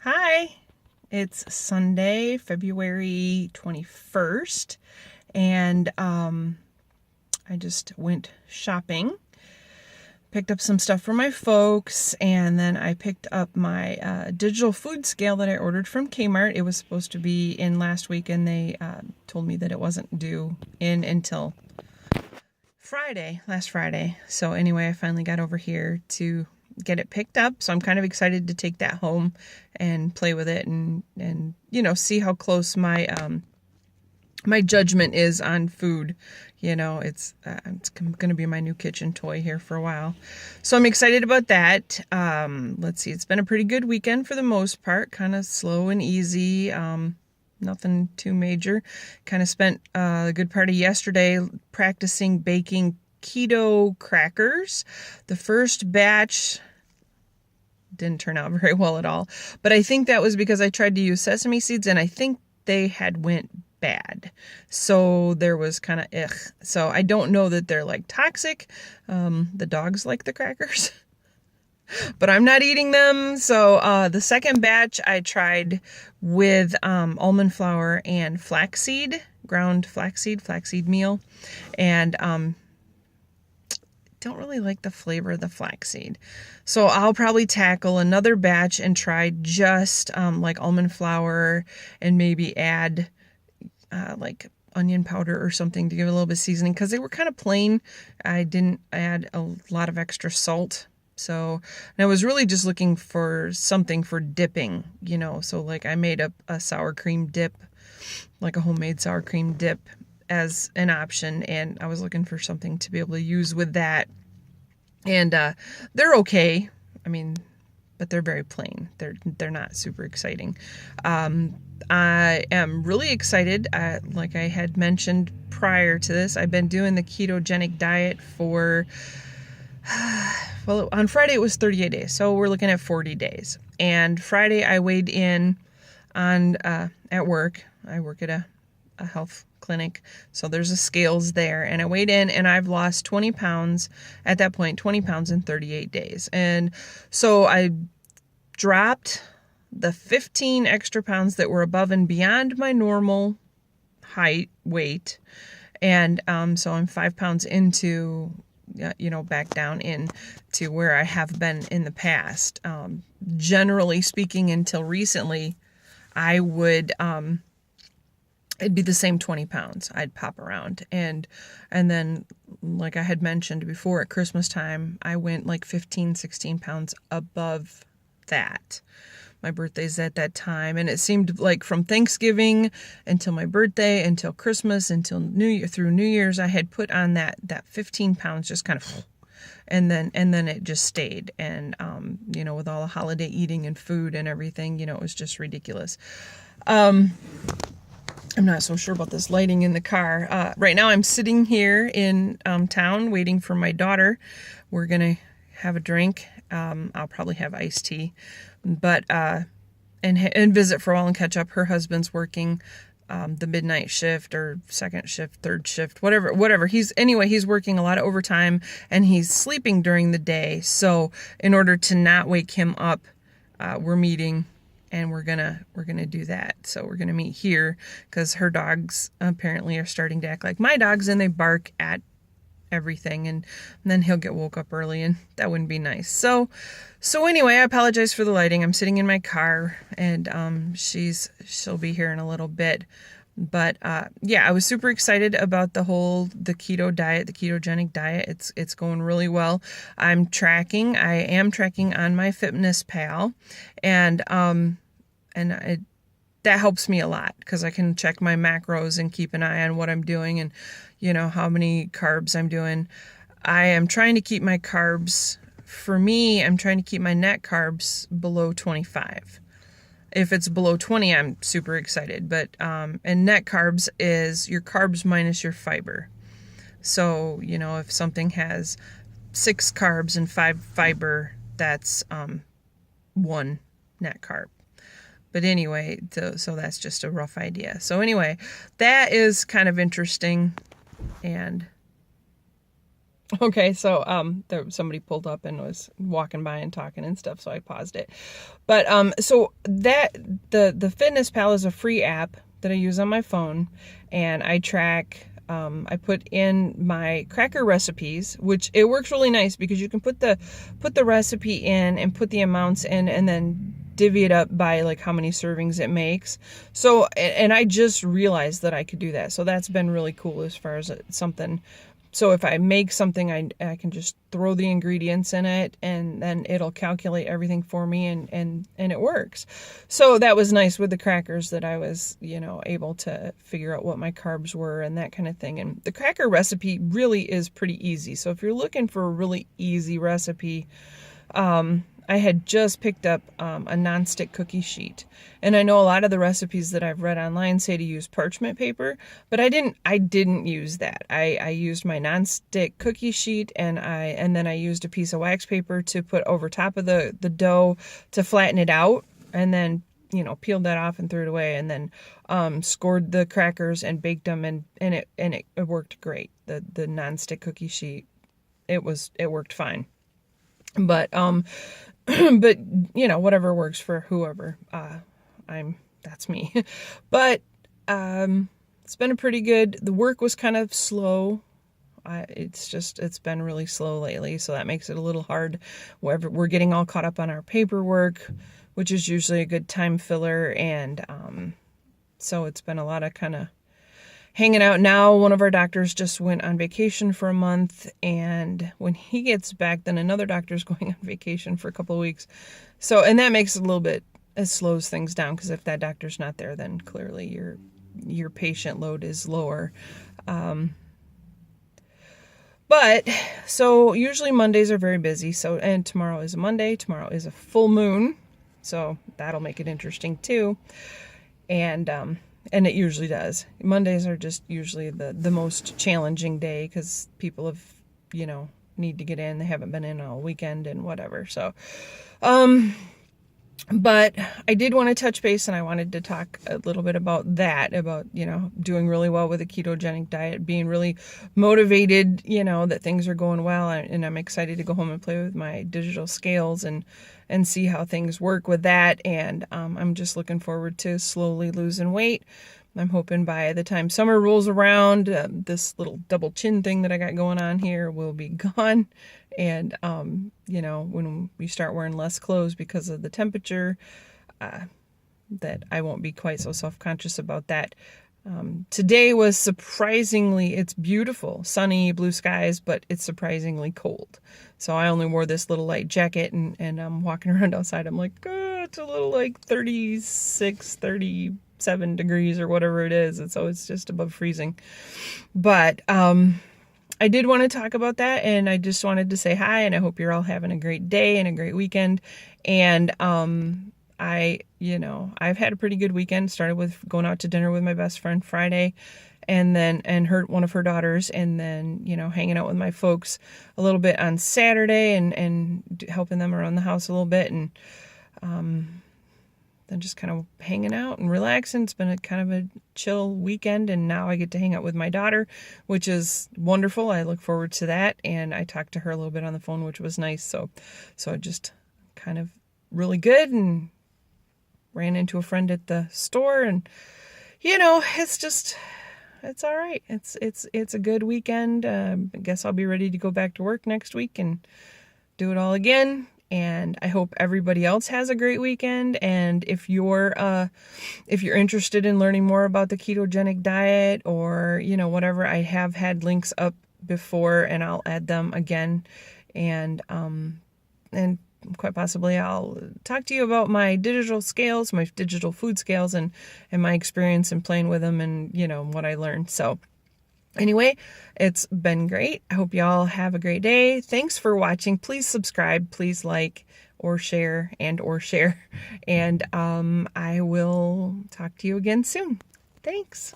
Hi, it's Sunday, February 21st, and I just went shopping, picked up some stuff for my folks, and then I picked up my digital food scale that I ordered from Kmart. It was supposed to be in last week, and they told me that it wasn't due in until last Friday. So anyway, I finally got over here to get it picked up. So I'm kind of excited to take that home and play with it and see how close my judgment is on food. It's going to be my new kitchen toy here for a while. So I'm excited about that. Let's see. It's been a pretty good weekend for the most part, kind of slow and easy. Nothing too major. Kind of spent a good part of yesterday practicing baking keto crackers. The first batch didn't turn out very well at all, but I think that was because I tried to use sesame seeds and I think they had went bad. So there was kind of ugh. So I don't know that they're like toxic. The dogs like the crackers. But I'm not eating them. So the second batch I tried with almond flour and flaxseed, ground flaxseed meal. And don't really like the flavor of the flaxseed. So I'll probably tackle another batch and try just like almond flour and maybe add like onion powder or something to give it a little bit of seasoning because they were kind of plain. I didn't add a lot of extra salt. So, and I was really just looking for something for dipping, so like I made a sour cream dip, like a homemade sour cream dip as an option. And I was looking for something to be able to use with that. And, they're okay. I mean, but they're very plain. They're not super exciting. I am really excited. Like I had mentioned prior to this, I've been doing the ketogenic diet for well, on Friday it was 38 days, so we're looking at 40 days. And Friday I weighed in on at work. I work at a health clinic, so there's a scales there, and I weighed in and I've lost 20 pounds at that point, 20 pounds in 38 days. And so I dropped the 15 extra pounds that were above and beyond my normal weight. And so I'm 5 pounds into back down into where I have been in the past. Generally speaking, until recently, I would, it'd be the same 20 pounds. I'd pop around. And then, like I had mentioned before, at Christmas time, I went like 15, 16 pounds above that. My birthday's at that time, and it seemed like from Thanksgiving until my birthday, until Christmas, until New Year, through New Year's, I had put on that 15 pounds just kind of, and then it just stayed. And with all the holiday eating and food and everything, it was just ridiculous. I'm not so sure about this lighting in the car. Right now I'm sitting here in town waiting for my daughter. We're gonna have a drink. I'll probably have iced tea, but and visit for a while and catch up. Her husband's working the midnight shift or second shift, third shift, whatever. He's working a lot of overtime and he's sleeping during the day. So in order to not wake him up, we're meeting and we're gonna do that. So we're gonna meet here because her dogs apparently are starting to act like my dogs and they bark at everything, and then he'll get woke up early and that wouldn't be nice. So anyway, I apologize for the lighting. I'm sitting in my car and she'll be here in a little bit. But yeah, I was super excited about the keto diet, the ketogenic diet. It's going really well. I am tracking on my Fitness Pal, and that helps me a lot because I can check my macros and keep an eye on what I'm doing and, how many carbs I'm doing. I am trying to keep my carbs, for me, I'm trying to keep my net carbs below 25. If it's below 20, I'm super excited. But, and net carbs is your carbs minus your fiber. So, if something has 6 carbs and 5 fiber, that's 1 net carb. But anyway, so that's just a rough idea. So anyway, that is kind of interesting. And Okay, so somebody pulled up and was walking by and talking and stuff, so I paused it. But so that the Fitness Pal is a free app that I use on my phone, and I track. I put in my cracker recipes, which it works really nice because you can put the recipe in and put the amounts in, and then divvy it up by like how many servings it makes. So, and I just realized that I could do that. So that's been really cool as far as something. So if I make something, I can just throw the ingredients in it, and then it'll calculate everything for me, and it works. So that was nice with the crackers, that I was, able to figure out what my carbs were and that kind of thing. And the cracker recipe really is pretty easy. So if you're looking for a really easy recipe, I had just picked up a nonstick cookie sheet, and I know a lot of the recipes that I've read online say to use parchment paper, but I didn't use that. I used my nonstick cookie sheet, and then I used a piece of wax paper to put over top of the dough to flatten it out, and then peeled that off and threw it away, and then scored the crackers and baked them, and it worked great. The nonstick cookie sheet, it worked fine. But but whatever works for whoever. That's me. But it's been a pretty good. The work was kind of slow. It's been really slow lately, so that makes it a little hard. We're getting all caught up on our paperwork, which is usually a good time filler, and so it's been a lot of kind of hanging out. Now one of our doctors just went on vacation for a month, and when he gets back, then another doctor's going on vacation for a couple of weeks. So, and that makes it a little bit, it slows things down, because if that doctor's not there, then clearly your patient load is lower. But so usually Mondays are very busy. So, and tomorrow is a Monday. Tomorrow is a full moon, so that'll make it interesting too. And it usually does. Mondays are just usually the most challenging day, because people have, need to get in. They haven't been in all weekend and whatever. So, but I did want to touch base, and I wanted to talk a little bit about that, about, doing really well with a ketogenic diet, being really motivated, that things are going well. And I'm excited to go home and play with my digital scales and see how things work with that. And I'm just looking forward to slowly losing weight. I'm hoping by the time summer rolls around, this little double chin thing that I got going on here will be gone. And, when we start wearing less clothes because of the temperature, that I won't be quite so self-conscious about that. Today was surprisingly, it's beautiful, sunny, blue skies, but it's surprisingly cold. So I only wore this little light jacket, and I'm walking around outside. I'm like, it's a little like 36, 37 degrees or whatever it is. And so it's just above freezing. But, I did want to talk about that, and I just wanted to say hi, and I hope you're all having a great day and a great weekend. And, I've had a pretty good weekend. Started with going out to dinner with my best friend Friday, and one of her daughters, and then, hanging out with my folks a little bit on Saturday, and helping them around the house a little bit, and then just kind of hanging out and relaxing. It's been a kind of a chill weekend, and now I get to hang out with my daughter, which is wonderful. I look forward to that, and I talked to her a little bit on the phone, which was nice. So just kind of really good, and ran into a friend at the store, and it's all right. It's a good weekend. I guess I'll be ready to go back to work next week and do it all again. And I hope everybody else has a great weekend. And if you're interested in learning more about the ketogenic diet, or whatever, I have had links up before, and I'll add them again. And quite possibly I'll talk to you about my digital scales, my digital food scales, and my experience in playing with them, and what I learned. So anyway, it's been great. I hope y'all have a great day. Thanks for watching. Please subscribe, please like or share, and I will talk to you again soon. Thanks.